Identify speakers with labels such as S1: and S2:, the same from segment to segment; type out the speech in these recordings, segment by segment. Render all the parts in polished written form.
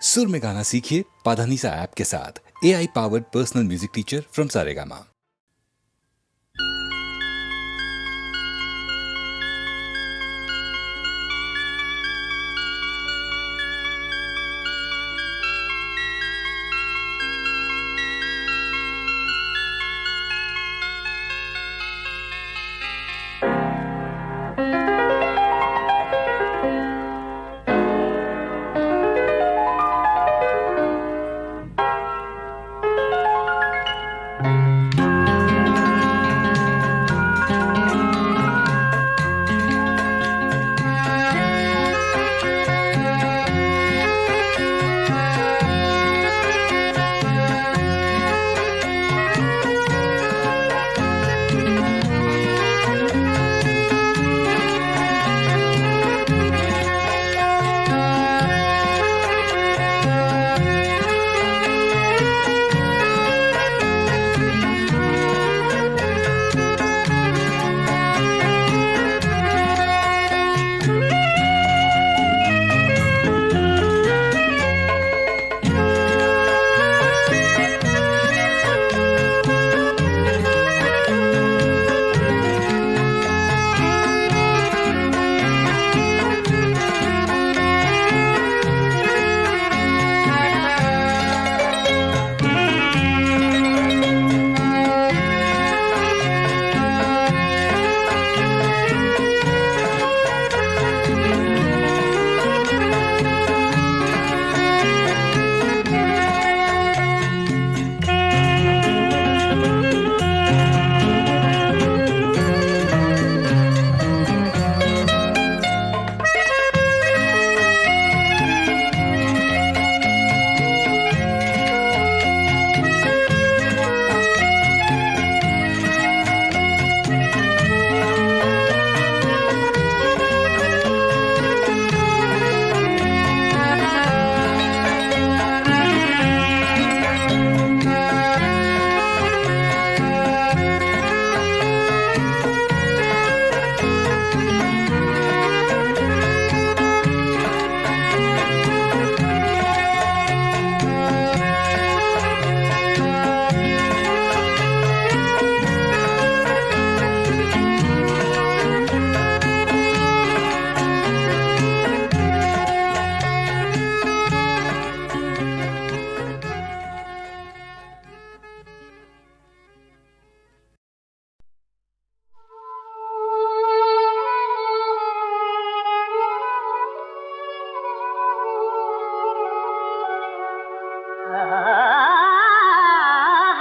S1: सुर में गाना सीखिए पाधानीसा ऐप के साथ। AI powered personal music teacher from Saregama.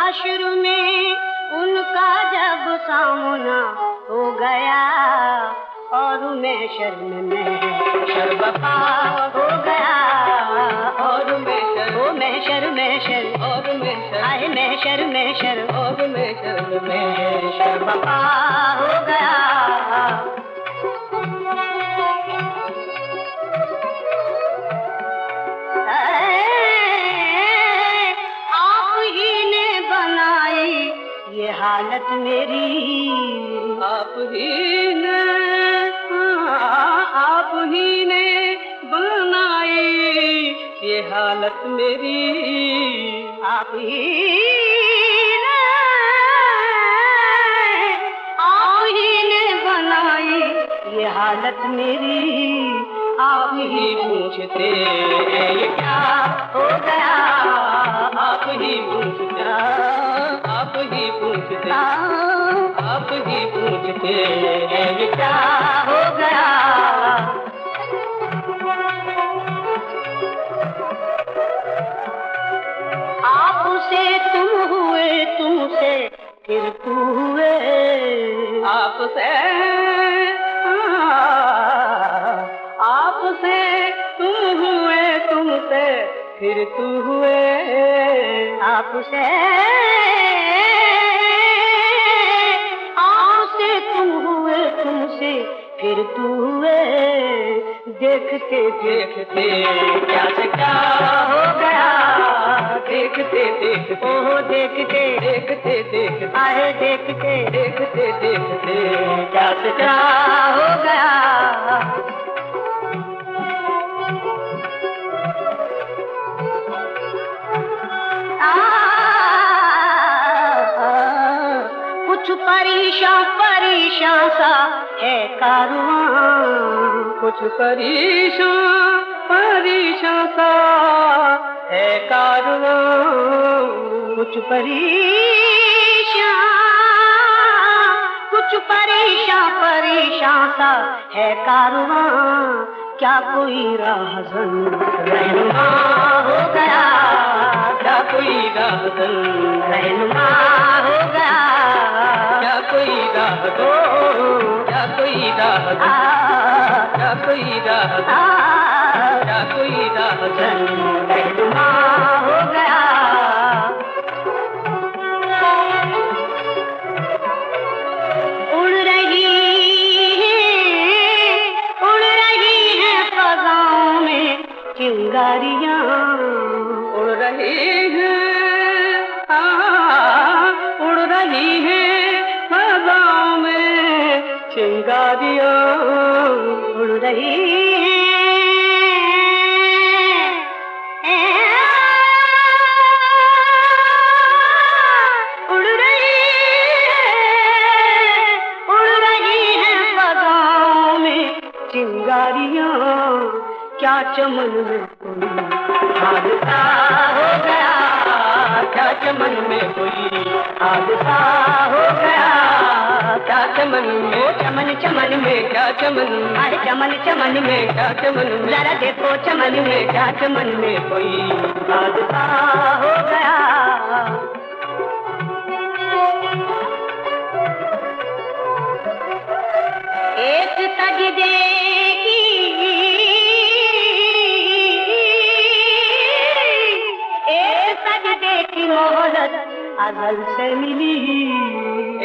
S2: हश्र में उनका जब सामना हो गया और मैं शर्म में शर्मपा हो गया और मैं शर्म और मैं आए मैं शर्म और मैं शर्मपा हो गया। ये हालत मेरी आप ही ने बनाई, ये हालत मेरी आप ही ने बनाई, ये हालत मेरी आप ही पूछते ये क्या हो गया, आप ही पूछते आप ही पूछते ये क्या हो गया। आपसे तुम हुए, तुमसे फिर तू हुए, आपसे तुम हुए, तुमसे फिर तू हुए, आपसे तुम हुए, तुमसे फिर तू हुए, देखते देखते क्या से क्या हो गया, देखते देखते ओहो देखते देखते देखते आए देखते देखते देखते क्या से क्या हो गया। परेशान परेशान सा है कारवां,
S3: कुछ परेशान परेशान सा है कारवां,
S2: कुछ परेशान परेशान सा है कारवां, क्या कोई राहज़न रहनुमा हो गया,
S3: क्या कोई राहज़न
S2: रहनुमा हो गया,
S3: क्या कोई राहज़न, क्या कोई राहज़न, क्या कोई राहज़न, क्या कोई राहज़न
S2: रहनुमा हो गया। उड़ रही है फ़ज़ाओं में चिंगारियां,
S3: उड़ रही है, उड़ रही है फ़ज़ाओं में चिंगारियां,
S2: उड़ रही चिंगारियां, क्या चमन में कोई हादसा हो गया,
S3: क्या चमन में कोई
S2: हादसा हो गया,
S3: क्या चमन में,
S2: चमन चमन में,
S3: क्या चमन,
S2: अरे चमन चमन में,
S3: क्या चमन में,
S2: जरा देखो चमन में,
S3: क्या चमन में कोई
S2: हादसा हो गया। एक सजदे की मोहलत अज़ल से मिली,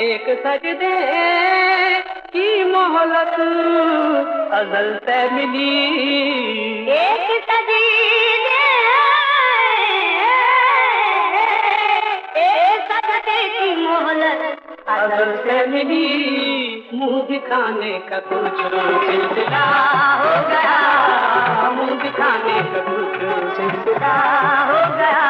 S3: एक सजदे की मोहलत अज़ल से मिली,
S2: एक सजदे की मोहलत
S3: अज़ल से मिली, मुँह दिखाने का कुछ सिलसिला
S2: हो गया,
S3: मुँह दिखाने का कुछ
S2: सिलसिला हो गया।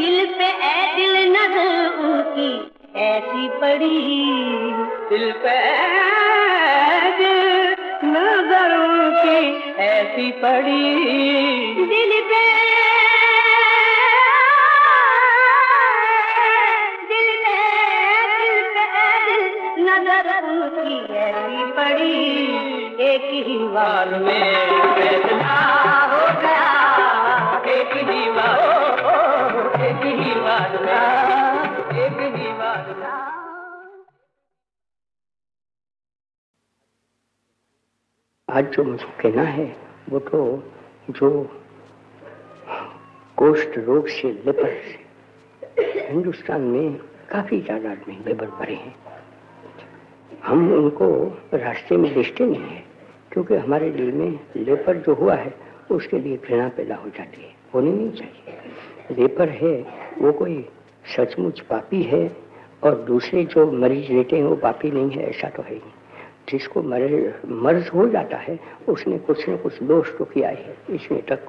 S2: दिल पे ए दिल नजर उनकी ऐसी पड़ी,
S3: दिल पे नजर उनकी ऐसी पड़ी,
S2: दिल पे नजर उनकी ऐसी पड़ी, एक ही
S3: वार में फैसला
S2: हो गया,
S3: एक ही वार, एक ही वार में, एक ही वार में।
S4: आज जो मुझे कहना है वो तो जो कुष्ठ रोग से लेपर से हिंदुस्तान में काफी तादाद में लेबर पड़े हैं, हम उनको रास्ते में देखते नहीं है, क्योंकि हमारे दिल में लेपर जो हुआ है उसके लिए घृणा पैदा हो जाती है, होनी नहीं चाहिए। लेपर है वो कोई सचमुच पापी है और दूसरे जो मरीज रहते हैं वो पापी नहीं है, ऐसा तो है ही। जिसको मर्ज हो जाता है उसने कुछ न कुछ दोष तो किया है, इसमें तक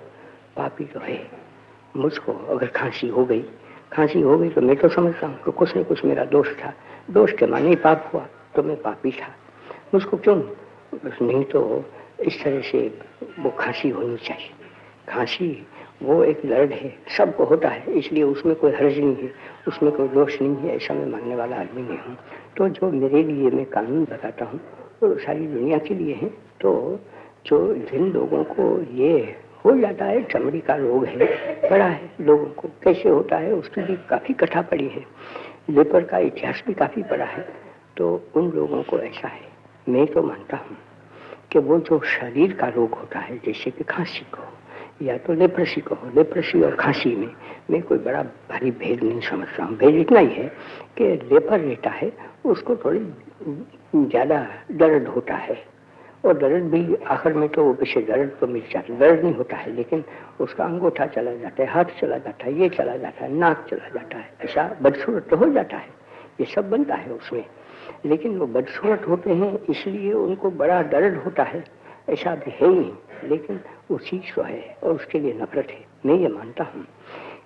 S4: पापी तो है। मुझको अगर खांसी हो गई तो मैं तो समझता हूँ कि कुछ न कुछ मेरा दोष था, दोष के माने पाप हुआ तो मैं पापी था। मुझको क्यों नहीं तो इस तरह से वो खांसी होनी चाहिए। खांसी वो एक दर्द है, सबको होता है, इसलिए उसमें कोई हर्ज नहीं है, उसमें कोई दोष नहीं है, ऐसा मैं मानने वाला आदमी नहीं हूँ। तो जो मेरे लिए मैं कानून बताता हूँ वो सारी दुनिया के लिए है। तो जो जिन लोगों को ये हो जाता है, चमड़ी का रोग है, बड़ा है, लोगों को कैसे होता है उसकी भी काफ़ी कथा पड़ी है, लेपर का इतिहास भी काफ़ी पड़ा है। तो उन लोगों को ऐसा है, मैं तो मानता हूँ कि वो जो शरीर का रोग होता है, जैसे कि खांसी को या तो लेप्रसी को, लेप्रसी और खांसी में मैं कोई बड़ा भारी भेद नहीं समझता हूँ। भेद इतना ही है कि लेपर रहता है उसको थोड़ी ज़्यादा दर्द होता है, और दर्द भी आखिर में तो वो पीछे दर्द तो मिल जाता है, दर्द नहीं होता है, लेकिन उसका अंगूठा चला जाता है, हाथ चला जाता है, ये चला जाता है, नाक चला जाता है, ऐसा बदसूरत तो हो जाता है, ये सब बनता है उसमें। लेकिन वो बदसूरत होते हैं इसलिए उनको बड़ा दर्द होता है, ऐसा भी है नहीं, लेकिन वो चीज तो है और उसके लिए नफरत है। मैं ये मानता हूँ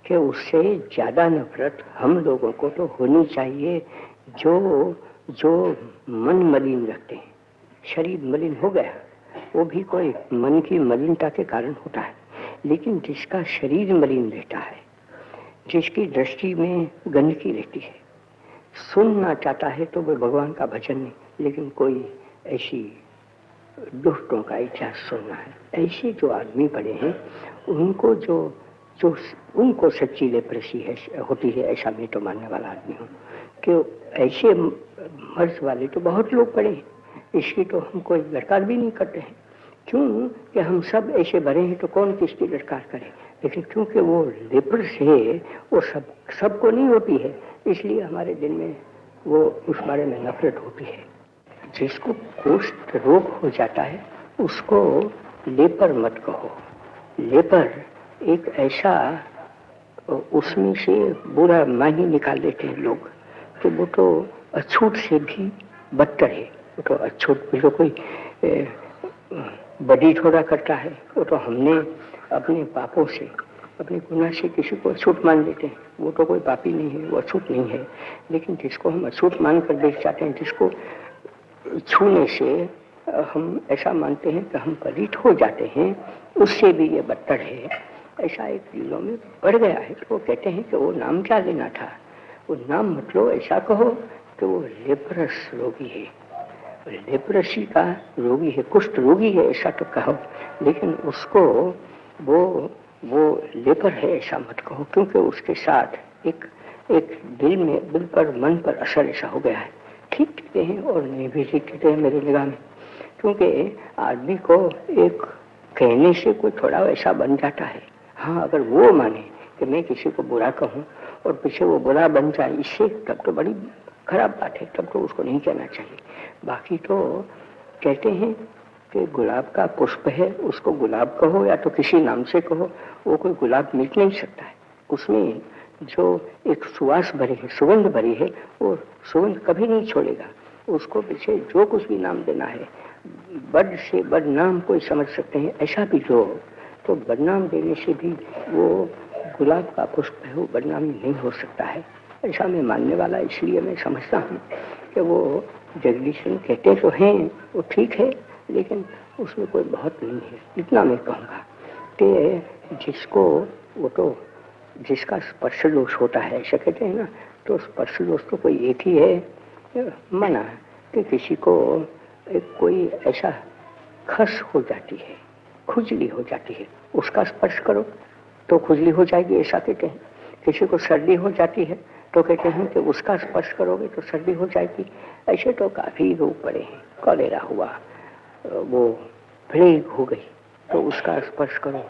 S4: कि उससे ज्यादा नफरत हम लोगों को तो होनी चाहिए जो मन मलिन रखते हैं। शरीर मलिन हो गया वो भी कोई मन की मलिनता के कारण होता है, लेकिन जिसका शरीर मलिन रहता है, जिसकी दृष्टि में गंदगी रहती है, सुनना चाहता है तो वो भगवान का भजन नहीं, लेकिन कोई ऐसी दुष्टों का इतिहास सुनना है। ऐसे जो आदमी पड़े हैं उनको जो उनको सच्ची लेप्रेसी है होती है, ऐसा मैं तो मानने वाला आदमी हूँ कि ऐसे मर्ज वाले तो बहुत लोग पड़े हैं, इसकी तो हम कोई दरकार भी नहीं करते हैं। क्यों कि हम सब ऐसे भरे हैं तो कौन किसकी दरकार करे, लेकिन क्योंकि वो लेप्रेस है वो सबको नहीं होती है, इसलिए हमारे दिल में वो उस बारे में नफरत होती है। जिसको कुष्ठ रोग हो जाता है उसको लेपर मत कहो। लेपर एक ऐसा, उसमें से बुरा मानी निकाल देते हैं लोग कि वो तो अछूत से भी बदतर है। वो तो अछूत भी तो कोई बड़ी थोड़ा करता है, वो तो हमने अपने पापों से अपने गुनाह से किसी को अछूत मान लेते हैं, वो तो कोई पापी नहीं है, वो अछूत नहीं है। लेकिन जिसको हम अछूत मान कर देख जाते हैं, जिसको छूने से हम ऐसा मानते हैं कि हम पलित हो जाते हैं, उससे भी ये बदतर है। ऐसा एक दिलों में बढ़ गया है। तो वो कहते हैं कि वो नाम क्या लेना था, वो नाम मतलब ऐसा कहो कि वो लेप्रस रोगी है, लेप्रेसी का रोगी है, कुष्ठ रोगी है ऐसा तो कहो, लेकिन उसको वो लेपर है ऐसा मत कहो, क्योंकि उसके साथ एक दिल में, दिल पर, मन पर असर ऐसा हो गया है। ठीक कहते हैं और नहीं भी ठीक कहते हैं मेरी निगाह में, क्योंकि आदमी को एक कहने से कोई थोड़ा वैसा बन जाता है। हाँ, अगर वो माने कि मैं किसी को बुरा कहूँ और पीछे वो बुरा बन जाए, इससे तब तो बड़ी खराब बात है, तब तो उसको नहीं कहना चाहिए। बाकी तो कहते हैं कि गुलाब का पुष्प है, उसको गुलाब कहो या तो किसी नाम से कहो, वो कोई गुलाब मिट नहीं सकता है। उसमें जो एक सुवास भरी है, सुगंध भरी है, वो सुगंध कभी नहीं छोड़ेगा। उसको पीछे जो कुछ भी नाम देना है, बद से बदनाम कोई समझ सकते हैं, ऐसा भी जो तो बदनाम देने से भी वो गुलाब का पुष्प है, वो बदनामी नहीं हो सकता है, ऐसा मैं मानने वाला। इसलिए मैं समझता हूँ कि वो जगदीशन कहते तो हैं वो ठीक है, लेकिन उसमें कोई बहुत नहीं है। इतना मैं कहूँगा कि जिसको वो तो जिसका स्पर्श दोष होता है, ऐसा कहते हैं ना, तो स्पर्श दोष तो कोई एक ही है। मना कि किसी को कोई ऐसा खस हो जाती है, खुजली हो जाती है, उसका स्पर्श करो तो खुजली हो जाएगी, ऐसा कहते हैं। किसी को सर्दी हो जाती है तो कहते हैं कि उसका स्पर्श करोगे तो सर्दी हो जाएगी। ऐसे तो काफी रोग पड़े हैं, कॉलेरा हुआ, वो प्लेग हो गई तो उसका स्पर्श करो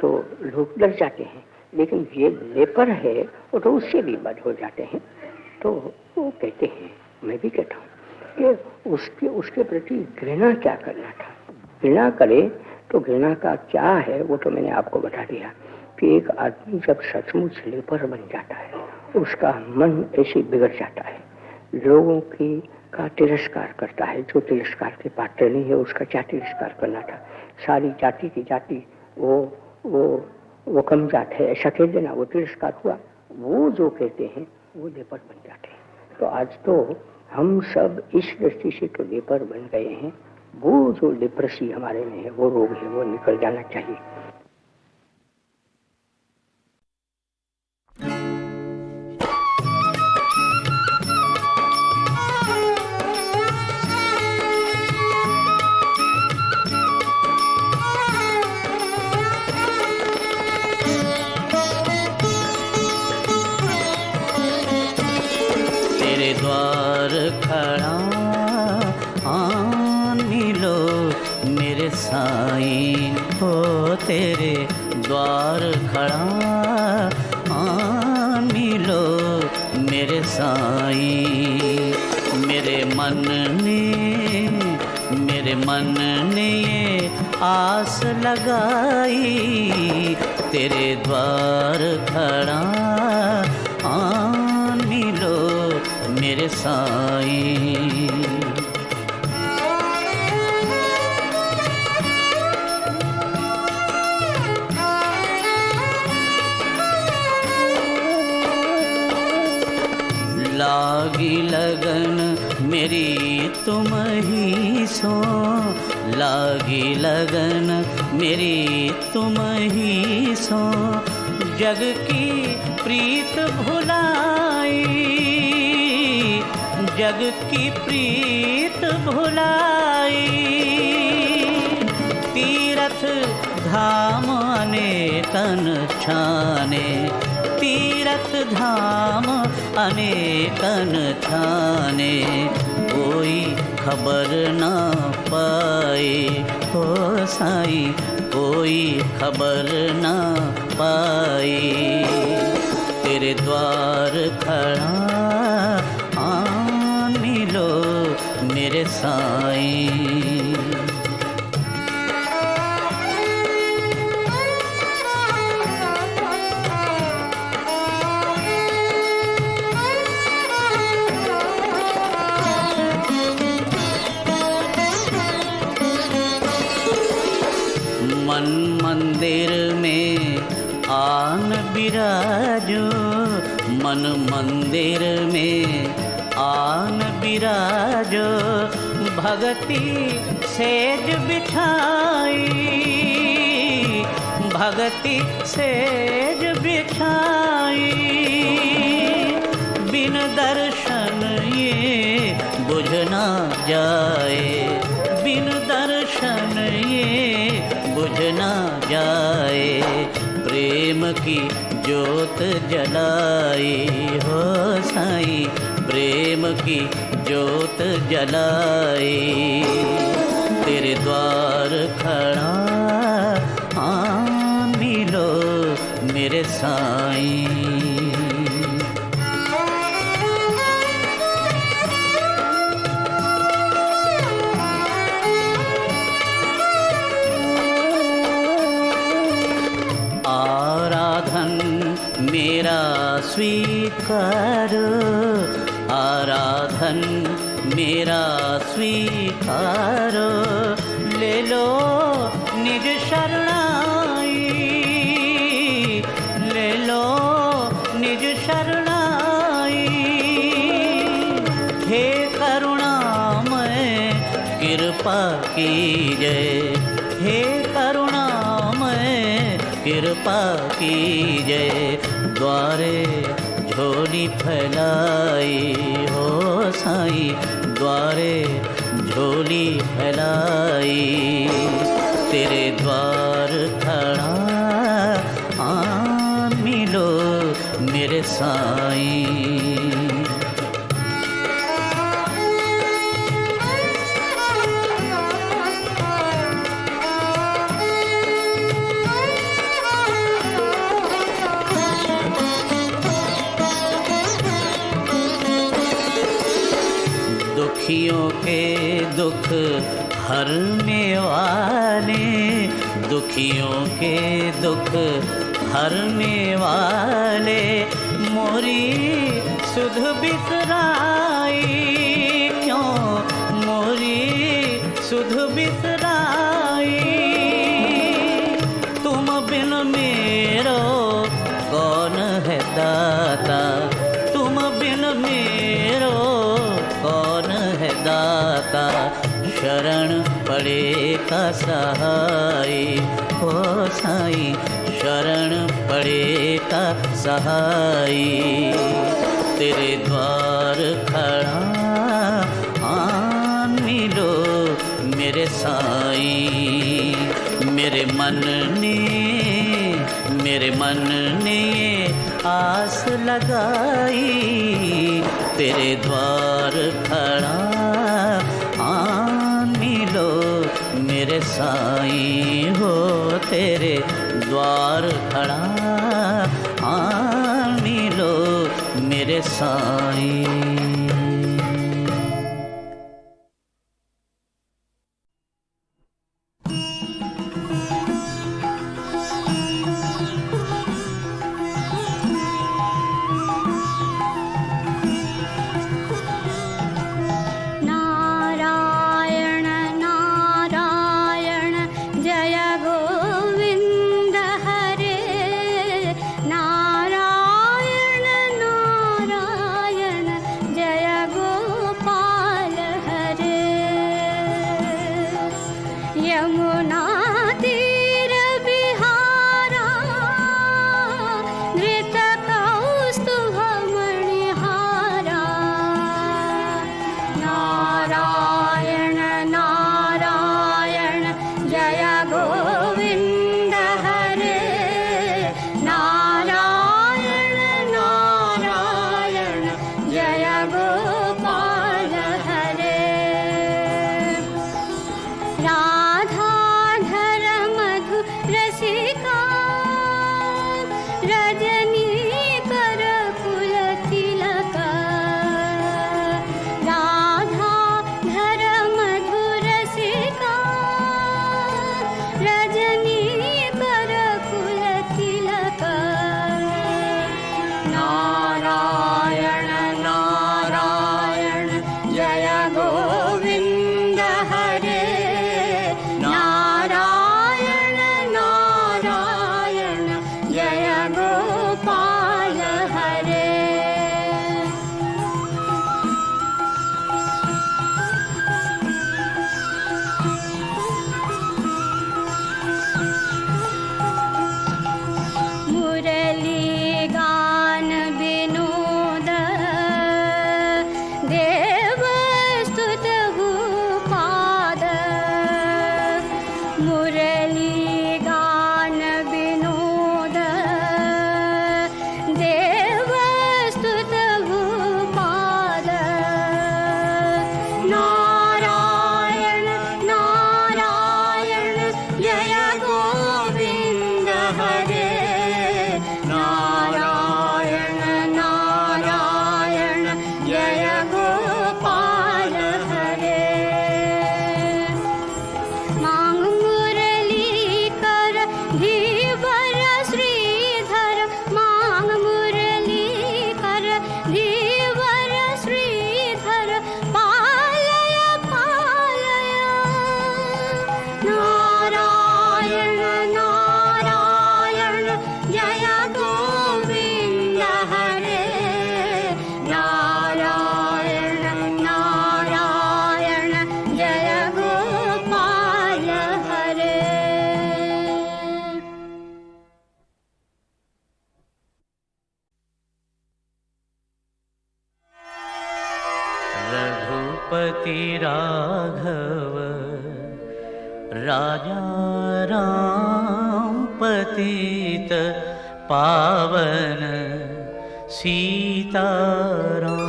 S4: तो लोग डर जाते हैं, लेकिन ये लेपर है वो तो उससे भी बद हो जाते हैं। तो वो कहते हैं, मैं भी कहता हूँ कि उसके प्रति घृणा क्या करना था। घृणा करे तो घृणा का क्या है वो तो मैंने आपको बता दिया कि एक आदमी जब सचमुच लेपर बन जाता है, उसका मन ऐसे बिगड़ जाता है, लोगों की का तिरस्कार करता है। जो तिरस्कार के पात्र नहीं है उसका क्या तिरस्कार करना था। सारी जाति की जाति वो कम जात है ऐसा कह देना, वो तिरस्कार हुआ। वो जो कहते हैं वो लेपर बन जाते हैं। तो आज तो हम सब इस दृष्टि से तो लेपर बन गए हैं। वो जो लेप्रेसी हमारे में है, वो रोग है, वो निकल जाना चाहिए।
S3: तेरे द्वार खड़ा आन मिलो मेरे साईं हो, तेरे द्वार खड़ा आन मिलो मेरे साईं। मेरे मन ने ये आस लगाई, तेरे द्वार खड़ा आन मिलो मेरे साईं। लागी लगन मेरी तुम ही सो, लागी लगन मेरी तुम ही सो, जग की प्रीत भुलाई, जग की प्रीत भुलाई। तीरथ धाम अनेकन छाने, तीरथ धाम अनेकन छाने, कोई खबर ना पाए हो साईं, कोई खबर ना पाए। तेरे द्वार खड़ा मिलो मेरे साईं। मन मंदिर में आन बिराजो, मन मंदिर में आन बिराजो, भगति सेज बिछाई, भगति सेज बिछाई। बिन दर्शन ये बुझ ना जाए, बिन दर्शन ये बुझ ना जाए। प्रेम की ज्योत जलाई हो साईं, प्रेम की ज्योत जलाई। तेरे द्वार खड़ा मिलो मेरे साईं। मेरा स्वीकारो, आराधन मेरा स्वीकारो, ले लो निज शरणाई, ले लो निज शरणाई। हे करुणामय कृपा कीजय, हे करुणामय कृपा कीजय। द्वारे झोली फैलाई हो साईं, द्वारे झोली फैलाई। तेरे द्वार खड़ा मिलो मेरे साईं। दुखियों के दुख हरने वाले, दुखियों के दुख हरने वाले, मोरी सुध बिसराई क्यों, मोरी सुध बिसराई। तुम बिन मेरो कौन है दाता, तुम बिन मेरो कौन है दाता। शरण पड़े का सहाय हो साईं, शरण पड़े का सहाय। तेरे द्वार खड़ा मिलो मेरे साईं। मेरे मन ने, मेरे मन ने आस लगाई, तेरे द्वार खड़ा मिलो मेरे साईं हो। तेरे द्वार खड़ा मिलो मेरे साईं। रघुपति राघव राजा राम पतित पावन सीताराम।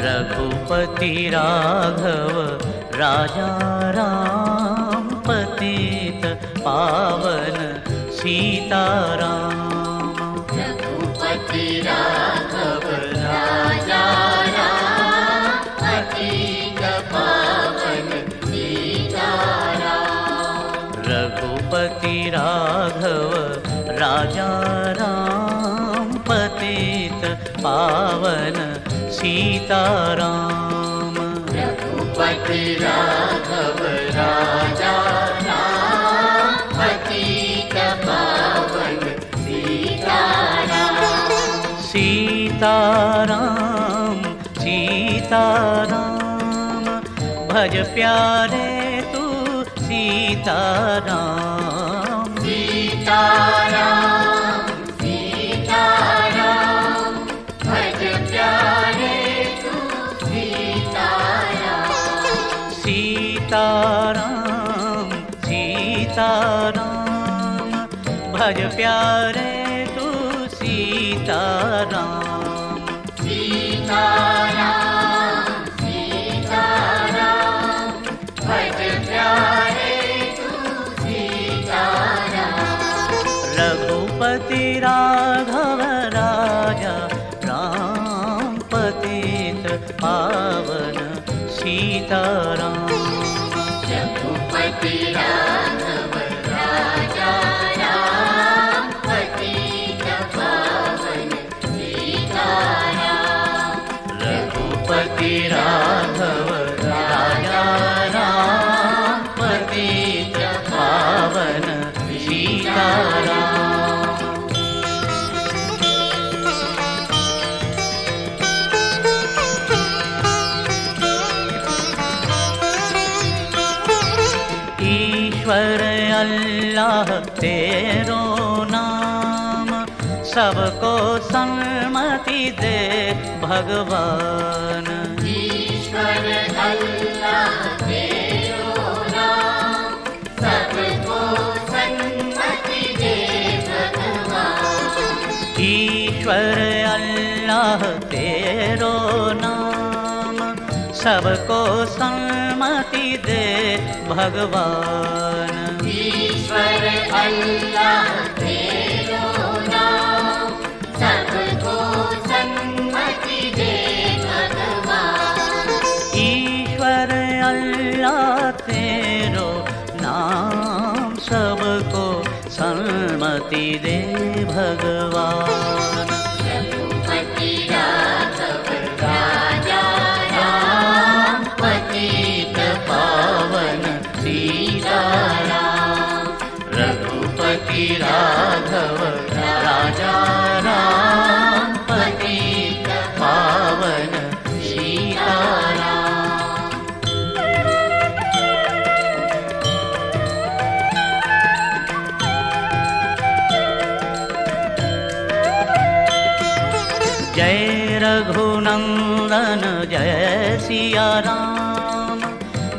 S3: रघुपति राघव राजा राम पतित पावन सीताराम।
S5: रघुपति राघव राजा राम पतित पावन सीताराम।
S3: रघुपति राघव राजा राम पतित पावन सीताराम।
S5: रघुपति राघव राजा राम पतित पावन सीताराम।
S3: सीताराम सीताराम भज प्यारे तू सीताराम।
S5: सीताराम सीताराम भज प्यारे तू सीताराम।
S3: सीताराम सीताराम भज प्यारे तू सीताराम।
S5: सीताराम सीताराम भज प्यारे तू सीताराम।
S3: रघुपति राघव राजा राम पतित पावन सीताराम।
S5: रघुपति राघव राजा राम पतित पावन सीताराम।
S3: रघुपति राघव राजा राम पतित पावन सीताराम। ईश्वर अल्लाह तेरो नाम सबको सन्मति दे भगवान।
S5: ईश्वर अल्लाह तेरो नाम सबको सन्मति दे भगवान।
S3: ईश्वर अल्लाह तेरो नाम सबको सन्मति दे भगवान।
S5: ईश्वर अल्लाह तेरो नाम सबको सन्मति दे भगवान।
S3: ईश्वर अल्लाह तेरो नाम सबको सन्मति दे भगवान।
S5: रघुपति राघव राजा राम पतित
S3: पावन सीताराम। रघुपति राघव राजा राम पतित पावन सीताराम। जय रघुनंदन जय सिया राम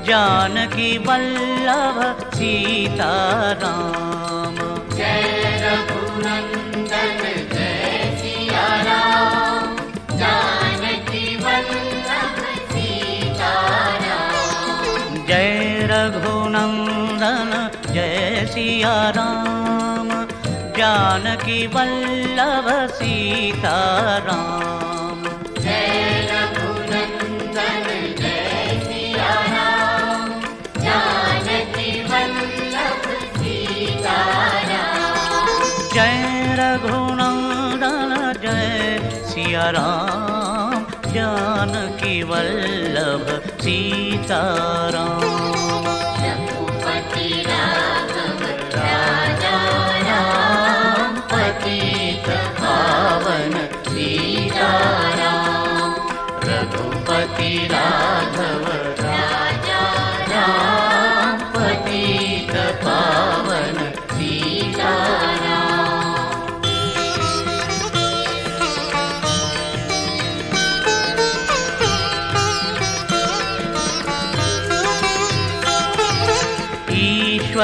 S3: जानकी वल्लभ सीताराम।
S5: जय रघुनंदन जय सिया राम जानकी वल्लभ सीताराम।
S3: जय रघुनंदन जय सिया राम जानकी वल्लभ सीताराम।
S5: जय रघुनंदन जय सिया राम जानकी वल्लभ सीताराम।
S3: जय रघुनंदन जय सिया राम जानकी वल्लभ सीताराम।
S5: रघुपति राघव राजा राम पतित
S3: पावन सीताराम। रघुपति राघव
S5: राजा
S3: राम पतित पावन सीताराम।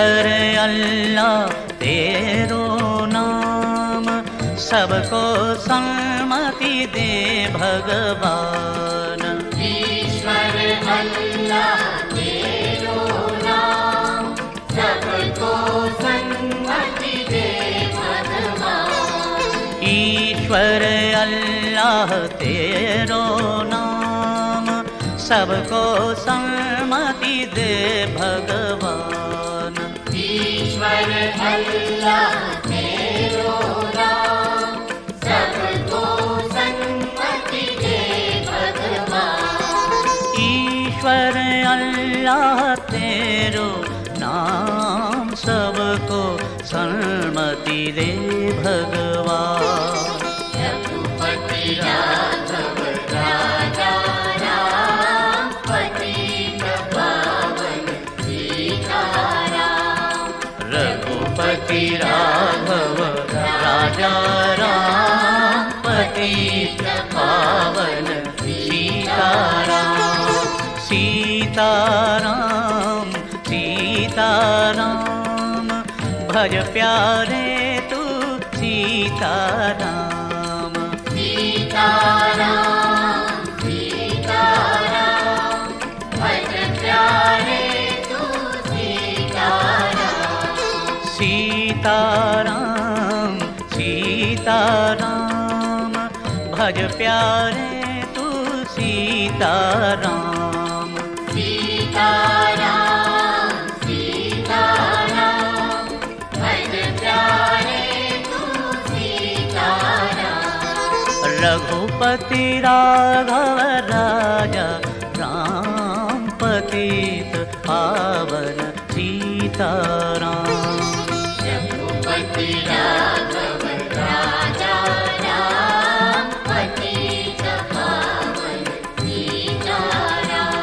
S3: ईश्वर अल्लाह तेरो नाम, सबको सन्मति दे भगवान।
S5: ईश्वर अल्लाह तेरो नाम, सबको सन्मति दे भगवान।
S3: ईश्वर अल्लाह तेरो नाम, सबको सन्मति दे भगवान।
S5: ईश्वर अल्लाह तेरो नाम, सबको सन्मति दे भगवान।
S3: ईश्वर अल्लाह तेरो नाम, सबको सन्मति दे भगवान।
S5: रघुपति राघव राजा राम, पतित पावन सीताराम।
S3: रघुपति राघव राजा राम, पतित पावन सीताराम। सीताराम सीताराम, भज प्यारे तू सीताराम।
S5: सीताराम सीताराम, भज प्यारे तू सीताराम।
S3: सीताराम सीताराम, भज प्यारे तू सीताराम।
S5: सीताराम सीताराम, भज प्यारे तू सीताराम।
S3: रघुपति राघव राजा राम, पतित पावन सीताराम।
S5: रघुपति राघव राजा राम, पतित पावन सीताराम।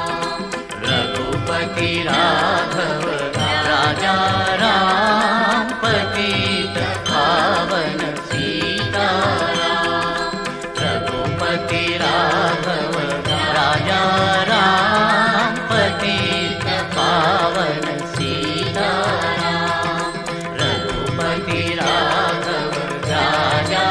S3: रघुपति राघव राजा राम, पतित पावन सीताराम। रघुपति राघव राजा राम, पतित पावन सीताराम। रघुपति राघव राजा